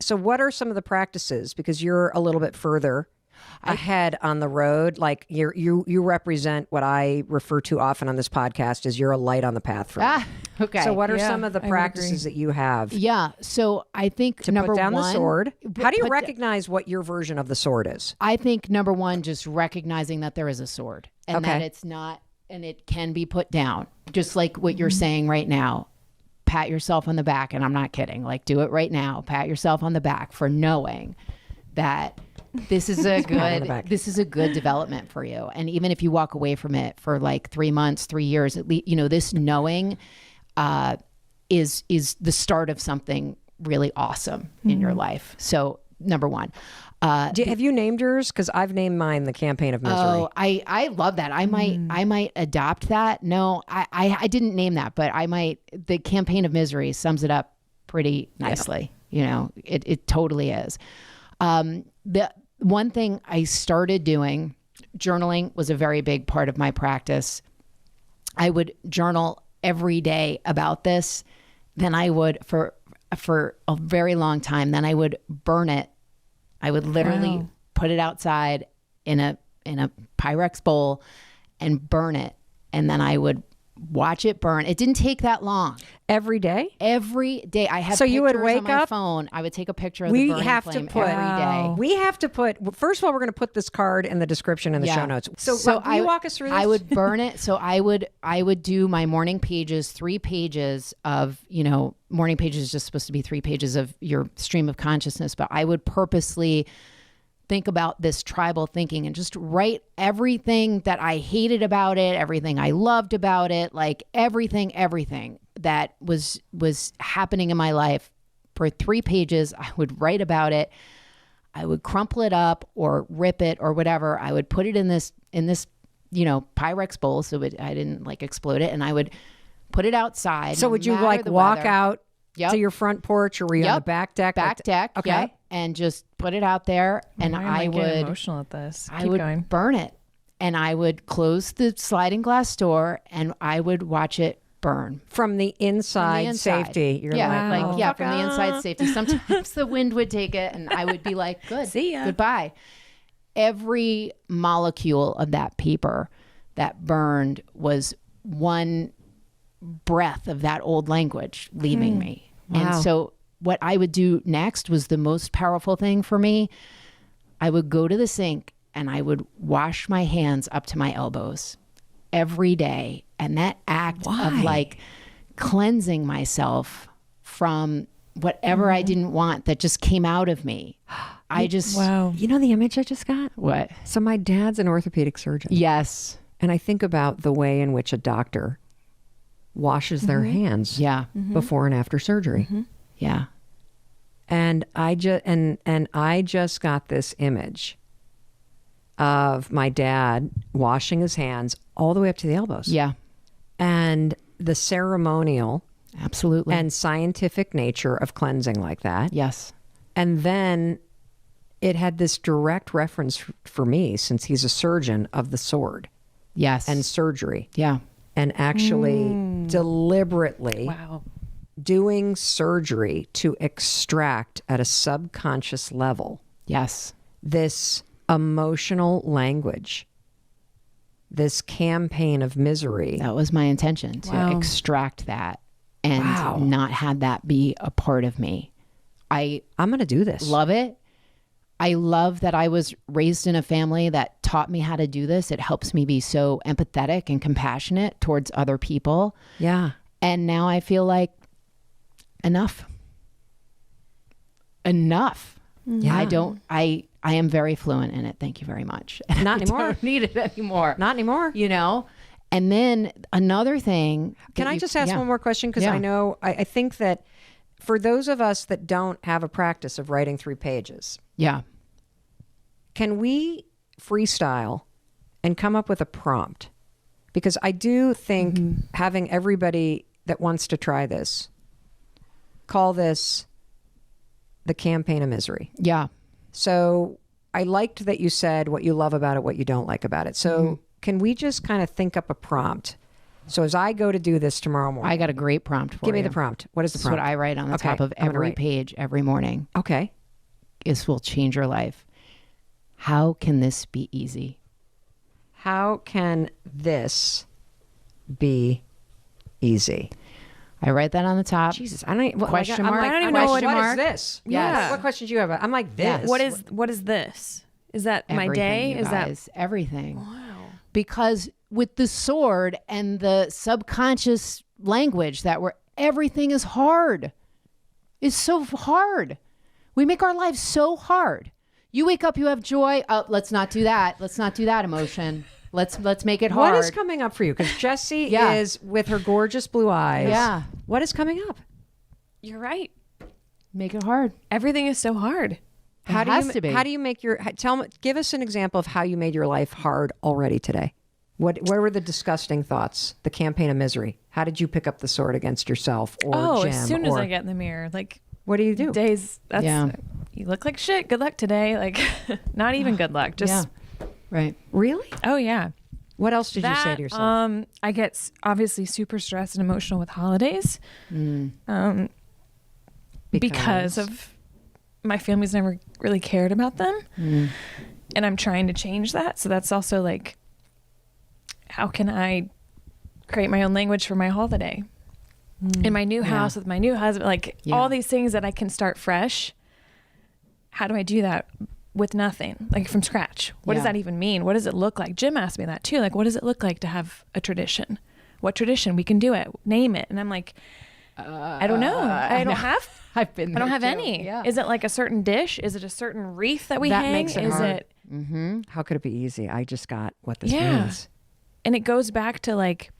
So what are some of the practices? Because you're a little bit further ahead on the road. Like you represent what I refer to often on this podcast as you're a light on the path for me. Okay. So what are some of the practices that you have? Yeah. So I think to number put down one, the sword. How do you recognize what your version of the sword is? I think number one, just recognizing that there is a sword and that it's not, and it can be put down. Just like what you're saying right now. Pat yourself on the back, and I'm not kidding. Like, do it right now. Pat yourself on the back for knowing that this is a good development for you. And even if you walk away from it for like 3 months, 3 years, at least, this knowing is the start of something really awesome in your life. So number one. Have you named yours? Because I've named mine the Campaign of Misery. Oh, I love that. I might adopt that. No, I didn't name that, but the Campaign of Misery sums it up pretty nicely. It totally is. The one thing I started doing, journaling was a very big part of my practice. I would journal every day about this. Then I would, for a very long time, then I would burn it. I would literally put it outside in a Pyrex bowl and burn it. And then I would watch it burn. It didn't take that long. Every day? Every day. I had so you would pictures wake on my up, phone. I would take a picture of the burning flame every day. We have to put, first of all, we're going to put this card in the description in the show notes. So can you walk us through this? I would burn it. So I would do my morning pages, 3 pages of, morning pages is just supposed to be 3 pages of your stream of consciousness, but I would purposely think about this tribal thinking and just write everything that I hated about it, everything I loved about it, like everything that was happening in my life. For 3 pages, I would write about it. I would crumple it up or rip it or whatever. I would put it in this Pyrex bowl so I didn't explode it, and I would put it outside. So would you walk out to your front porch, or were you on the back deck? Back deck. Okay. Yep. And just put it out there, and I would get emotional at this. I would burn it, and I would close the sliding glass door, and I would watch it burn from the inside. Safety. You're from the inside safety. Sometimes the wind would take it, and I would be like, "Good, see ya, goodbye." Every molecule of that paper that burned was one breath of that old language leaving me. Wow. And so what I would do next was the most powerful thing for me. I would go to the sink and I would wash my hands up to my elbows every day. And that act of cleansing myself from whatever I didn't want that just came out of me. You know the image I just got? What? So my dad's an orthopedic surgeon. Yes. And I think about the way in which a doctor washes their hands before and after surgery. Mm-hmm. Yeah. And I just got this image of my dad washing his hands all the way up to the elbows. Yeah. And the ceremonial absolutely and scientific nature of cleansing like that. Yes. And then it had this direct reference for me, since he's a surgeon, of the sword. Yes. And surgery. Yeah. And actually deliberately doing surgery to extract at a subconscious level. Yes. This emotional language, this campaign of misery. That was my intention, to extract that and not have that be a part of me. I'm going to do this. Love it. I love that I was raised in a family that taught me how to do this. It helps me be so empathetic and compassionate towards other people. Yeah. And now I feel like enough. Yeah. I am very fluent in it. Thank you very much. Not anymore. I don't need it anymore. Not anymore. And then another thing. Can I just ask one more question? Because I know, I think that for those of us that don't have a practice of writing 3 pages. Yeah. Can we freestyle and come up with a prompt? Because I do think having everybody that wants to try this, call this the Campaign of Misery. Yeah. So I liked that you said what you love about it, what you don't like about it. So can we just kind of think up a prompt? So as I go to do this tomorrow morning. I got a great prompt for you. Give me the prompt. What is the prompt? That's what I write on the top of every page every morning. Okay. this will change your life. How can this be easy? How can this be easy? I write that on the top. Jesus, I don't what, Question like, mark. I'm like, I don't even know what what is this? Yes. What questions do you have? I'm like this. Yes. What is this? Is that my Everything, day? you Is that guys, everything? wow? Because with the sword and the subconscious language that where everything is hard, is so hard. We make our lives so hard. You wake up, you have joy. Oh, let's not do that. Let's not do that emotion. Let's make it hard. What is coming up for you? Because Jessie Yeah. is with her gorgeous blue eyes. Yeah. What is coming up? You're right. Make it hard. Everything is so hard. How do has you to be. How do you make your give us an example of how you made your life hard already today? What were the disgusting thoughts? The campaign of misery. How did you pick up the sword against yourself or Jim? As soon as or, I get in the mirror, like what do you do? days. That's Yeah. you look like shit. Good luck today. Like not even good luck. Just Right. Really? oh yeah. What else did you say to yourself? I get obviously super stressed and emotional with holidays. Because of my family's never really cared about them. And I'm trying to change that. So that's also like, how can I create my own language for my holiday? In my new house with my new husband, like all these things that I can start fresh. How do I do that with nothing, like from scratch? What does that even mean? What does it look like? Jim asked me that too. Like, what does it look like to have a tradition? What tradition? We can do it. Name it. And I'm like, I don't know. I don't have. I've been. I don't there have too. any. Yeah. Is it like a certain dish? Is it a certain wreath that we That hang? makes it Is hard. it? How could it be easy? I just got what this Yeah. means. And it goes back to like,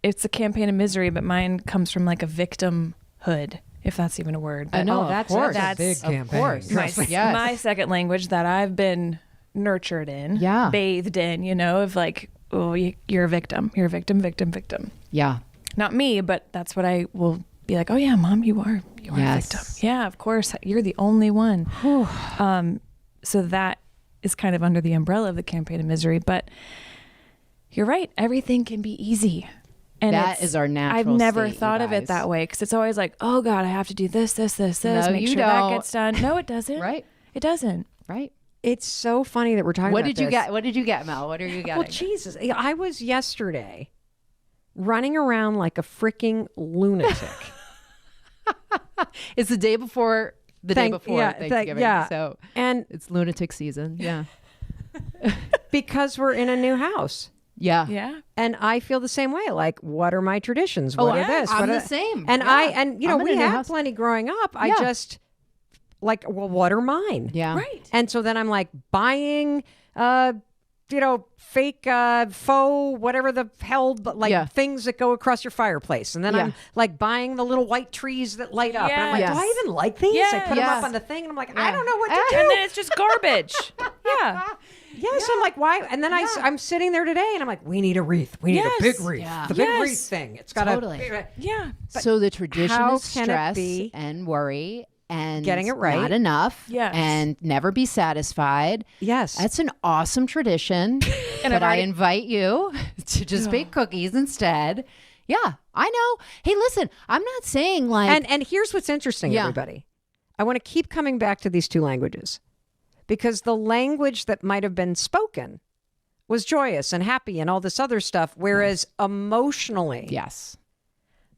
it's a campaign of misery, but mine comes from like a victimhood, if that's even a word. I know. Oh, of that's course. a big Of campaign. course. my, Yes. my second language that I've been nurtured in, Yeah. bathed in, of like, oh, you're a victim. You're a victim, victim, victim. Yeah. Not me, but that's what I will be like, oh yeah, Mom, you are a victim. Yeah, of course. You're the only one. So that is kind of under the umbrella of the campaign of misery. But you're right. Everything can be easy. And That is our natural I've never state, you thought of it guys. that way because it's always like, oh God, I have to do this, this, this, No, this. Make you sure don't. that gets done. No, it doesn't. Right. It doesn't. Right. It's so funny that we're talking What about did you this. get? What did you get, Mel? What are you getting? Well, Jesus, I was yesterday running around like a freaking lunatic. It's the day before Thanksgiving. yeah. So And it's lunatic season. Yeah. because we're in a new house. Yeah. Yeah. And I feel the same way. Like, what are my traditions? What are this? I'm What the are... same. And Yeah. I'm in we a new had house. plenty growing up. I Yeah. just like, well, what are mine? Yeah. Right. And so then I'm like buying, fake, faux, whatever the hell, but like Yeah. things that go across your fireplace. And then Yeah. I'm like buying the little white trees that light up. And I'm like, Yes. do I even like these? I put them Yes. up on the thing and I'm like, I Yeah. don't know what to do. And then it's just garbage. Yeah. Yes, I'm like, why? And then I'm sitting there today and I'm like, we need a wreath. We need a Yes. big wreath. Yeah. The big Yes. wreath thing. It's got Totally. to. Yeah. So the tradition how is can it stress be and worry and getting it right? not enough. Yes. And never be satisfied. Yes. That's an awesome tradition. And but I've already- I invite you to just bake cookies instead. Yeah, I know. Hey, listen, I'm not saying like and here's what's interesting, Yeah. everybody. I want to keep coming back to these two languages because the language that might have been spoken was joyous and happy and all this other stuff, whereas emotionally, yes,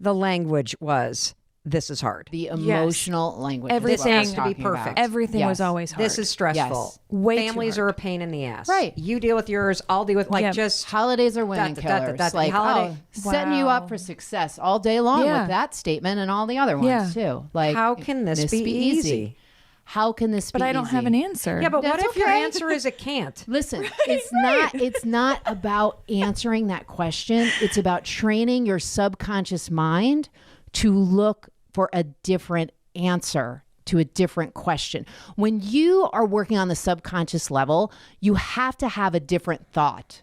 the language was this is hard. the emotional language. is what Everything we're has to be talking perfect. about. Everything Yes. was always hard. This is stressful. Yes. Way too Families hard. are a pain in the ass. Right. You deal with yours. I'll deal with Yep. just. Holidays are women Da, da, da, da, killers. da, da. Like Holiday- setting you Wow. up for success all day long Yeah. with that statement and all the other ones too. Like How can this be easy? How can this be But I don't have an answer. Yeah, but what That's if your okay. answer is it can't? Listen, it's not about answering that question. It's about training your subconscious mind to look for a different answer to a different question. When you are working on the subconscious level, you have to have a different thought.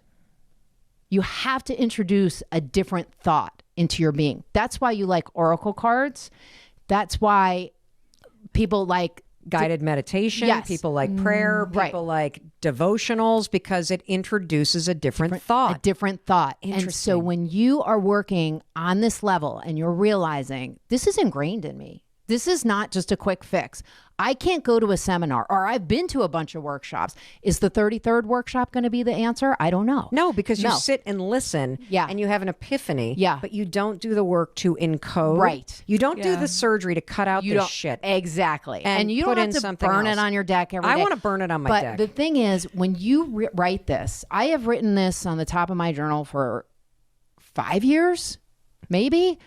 You have to introduce a different thought into your being. That's why you like oracle cards. That's why people like Guided meditation, Yes. people like prayer, right. people like devotionals because it introduces a different thought. a different thought. And so Interesting. when you are working on this level and you're realizing this is ingrained in me, This is not just a quick fix. I can't go to a seminar, or I've been to a bunch of workshops. Is the 33rd workshop going to be the answer? I don't know. No, because you sit and listen Yeah. and you have an epiphany, Yeah. but you don't do the work to encode. Right. You don't do the surgery to cut out this shit. Exactly. And you put don't in have to something burn else. it on your deck every day. I want to burn it on my deck. But the thing is, when you write this, I have written this on the top of my journal for 5 years, maybe.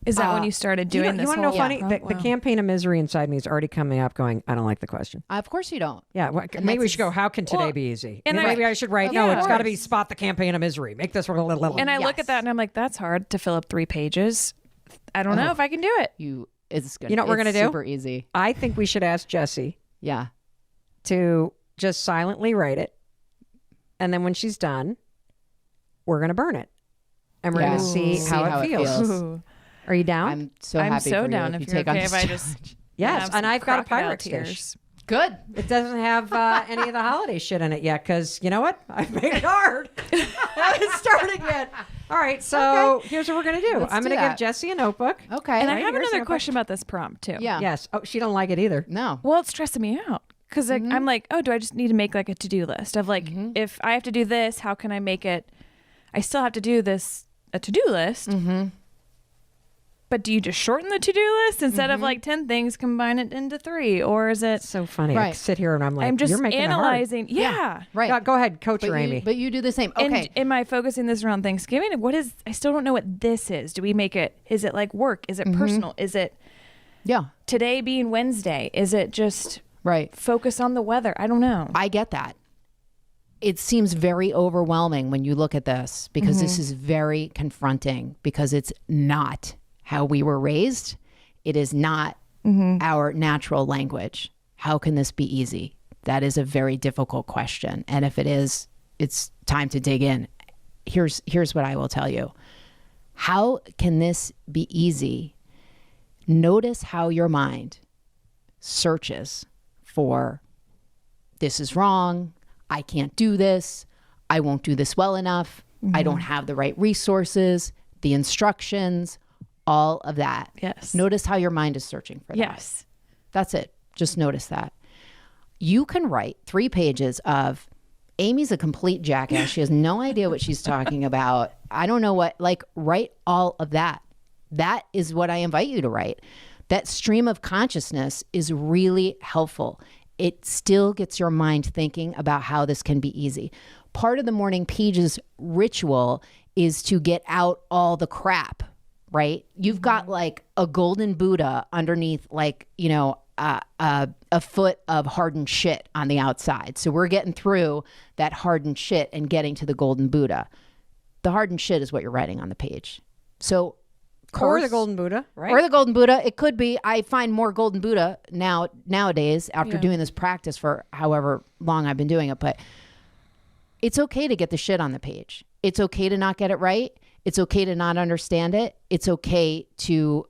Is that when you started doing this? You want to know funny? The campaign of misery inside me is already coming up going, I don't like the question. Of course you don't. Yeah. Well, maybe we should go, how can today be easy? And maybe I should write, no, it's got to be spot the campaign of misery. Make this one a little. And I look at that and I'm like, that's hard to fill up 3 pages. I don't know if I can do it. It's gonna, You know what we're going to do? Super easy. I think we should ask Jessie Yeah. to just silently write it. And then when she's done, we're going to burn it. And we're going to see how it feels. Ooh. Are you down? I'm so I'm happy so for down you if you you're take on okay this if I challenge. just Yes, have and some I've got a crocodile Pirates dish. tears. Good. It doesn't have any of the holiday shit in it yet because you know what? I've made it hard. I haven't started yet. All right, so here's what we're going to do. Let's I'm do going to give that. Jessie a notebook. Okay. And I Right, have here's another some question about this prompt too. Yeah. Yes. Oh, she don't like it either. No. Well, it's stressing me out because I'm like, oh, do I just need to make like a to-do list of like, if I have to do this, how can I make it? I still have to do this, a to-do list. But do you just shorten the to-do list instead of like 10 things, combine it into 3? Or is it? It's so funny. I Right. sit here and I'm like, I'm just you're making analyzing. Yeah. Right. it hard. Go ahead, coach her, Amy. But you do the same. Okay. And am I focusing this around Thanksgiving? I still don't know what this is. Do we make it, is it like work? Is it personal? Is it yeah. today being Wednesday? Is it just Right. focus on the weather? I don't know. I get that. It seems very overwhelming when you look at this because this is very confronting because it's not how we were raised. It is not our natural language. How can this be easy? That is a very difficult question. And if it is, it's time to dig in. Here's what I will tell you. How can this be easy? Notice how your mind searches for this is wrong. I can't do this. I won't do this well enough. I don't have the right resources, the instructions, all of that. Yes. Notice how your mind is searching for that. Yes. That's it. Just notice that. You can write 3 pages of Amy's a complete jackass. She has no idea what she's talking about. I don't know what, like, write all of that. That is what I invite you to write. That stream of consciousness is really helpful. It still gets your mind thinking about how this can be easy. Part of the morning pages ritual is to get out all the crap, right? You've got like a golden Buddha underneath, like, you know, a foot of hardened shit on the outside. So we're getting through that hardened shit and getting to the golden Buddha. The hardened shit is what you're writing on the page. So Or the golden Buddha, right? or the golden Buddha. It could be. I find more golden Buddha nowadays after doing this practice for however long I've been doing it. But it's okay to get the shit on the page. It's okay to not get it right. It's okay to not understand it. It's okay to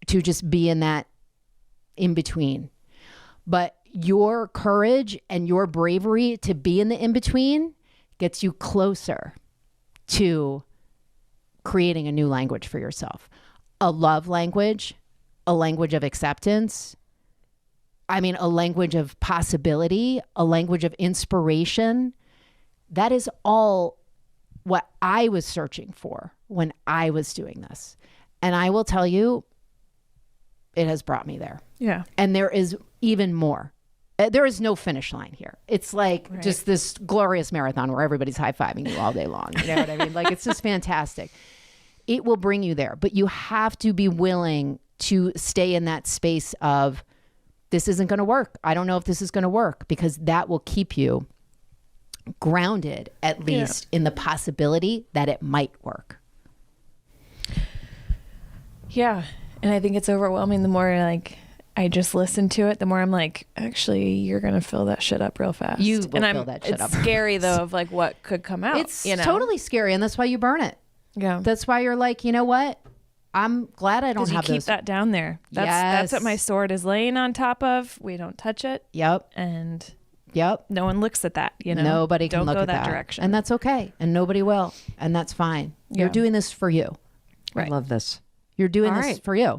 just be in that in between. But your courage and your bravery to be in the in between gets you closer to creating a new language for yourself. A love language, a language of acceptance. I mean, a language of possibility, a language of inspiration. That is all what I was searching for when I was doing this. And I will tell you, it has brought me there. Yeah. And there is even more. There is no finish line here. It's like just this glorious marathon where everybody's high-fiving you all day long. You know what I mean? Like, it's just fantastic. It will bring you there, but you have to be willing to stay in that space of, this isn't going to work. I don't know if this is going to work, because that will keep you grounded, at least in the possibility that it might work. Yeah. And I think it's overwhelming. The more I just listen to it, the more I'm like, actually, you're going to fill that shit up real fast. You will fill that shit up. It's scary though of like what could come out. It's totally scary. And that's why you burn it. Yeah. That's why you're like, you know what? I'm glad I don't have keep those. that down there. That's what my sword is laying on top of. We don't touch it. Yep. And yep. no one looks at that, you know. Nobody can don't look go at that that direction. And that's okay. And nobody will. And that's fine. You're Yeah. doing this for you. I love this. You're doing All this right. for you.